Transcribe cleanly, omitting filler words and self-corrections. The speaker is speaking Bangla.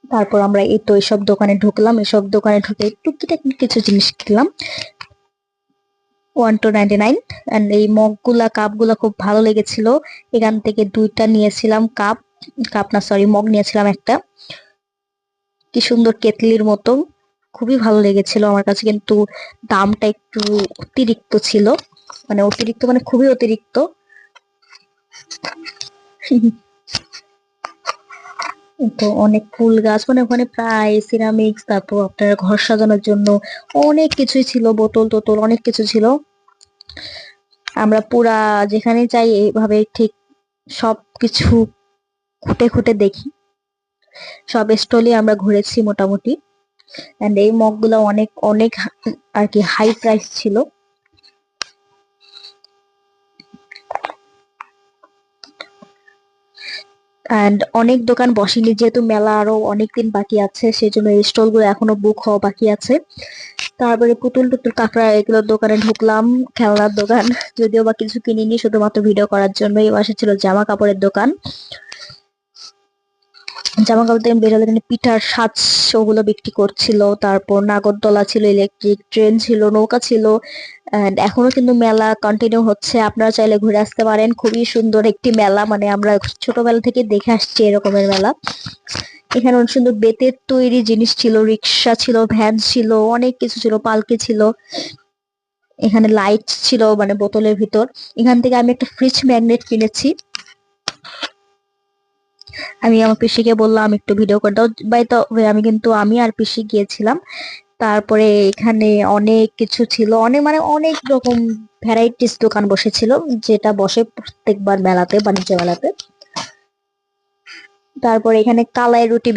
তারপর আমরা এই তো এইসব দোকানে ঢুকলাম, এসব দোকানে ঢুকে টুকিটাকি কিছু জিনিস কিনলাম 1 to 99। এন্ড এই মগগুলা কাপগুলা খুব ভালো লেগেছিল। এখান থেকে 2টা নিয়েছিলাম কাপ, কাপ না সরি মগ নিয়েছিলাম একটা, কি সুন্দর কেতলির মতো, খুবই ভালো লেগেছিল আমার কাছে। কিন্তু দামটা একটু অতিরিক্ত ছিল, মানে অতিরিক্ত মানে খুবই অতিরিক্ত। তো অনেক ফুল গাছ, মানে ওখানে প্রায় সিরামিক্স, তারপর আপনার ঘর সাজানোর জন্য অনেক কিছুই ছিল, বোতল টোতল অনেক কিছু ছিল। আমরা পুরা যেখানে যাই এইভাবে ঠিক সবকিছু খুঁটে খুঁটে দেখি, সব স্টলই আমরা ঘুরেছি মোটামুটি। এন্ড এই মগগুলো অনেক অনেক আর কি হাই প্রাইস ছিল। এন্ড অনেক দোকান বসেনি, যেহেতু মেলা আরো অনেকদিন বাকি আছে, সেজন্য এই স্টল গুলো এখনো বুক হওয়া বাকি আছে। তারপরে পুতুল টুতুল কাঁকড়া এগুলোর দোকানে ঢুকলাম, খেলনার দোকান, যদিও বা কিছু কিনিনি, শুধুমাত্র ভিডিও করার জন্য। এই পাশে ছিল জামা কাপড়ের দোকান, জামা কাপড় থেকে বেরোলে এখানে পিঠার সাজ ওগুলো বিক্রি করছিল। তারপর নাগরদোলা ছিল, ইলেকট্রিক ট্রেন ছিল, নৌকা ছিল। এন্ড এখনো কিন্তু মেলা কন্টিনিউ হচ্ছে, আপনারা চাইলে ঘুরে আসতে পারেন। খুবই সুন্দর একটি মেলা, মানে আমরা ছোটবেলা থেকে দেখে আসছি এরকমের মেলা। এখানে অনেক সুন্দর বেতের তৈরি জিনিস ছিল, রিক্সা ছিল, ভ্যান ছিল, অনেক কিছু ছিল, পালকি ছিল। এখানে লাইট ছিল মানে বোতলের ভিতর। এখান থেকে আমি একটা ফ্রিজ ম্যাগনেট কিনেছি। আমি আমার পিসিকে বললাম একটু ভিডিও করে দাও, বাই তো আমি কিন্তু আমি আর পিসি গিয়েছিলাম। তারপরে এখানে অনেক কিছু ছিল, অনেক মানে অনেক রকম ভ্যারাইটিস দোকান বসেছিল, যেটা বসে প্রত্যেকবার মেলাতে, বাণিজ্য মেলাতে। তারপরে এখানে কালাই রুটি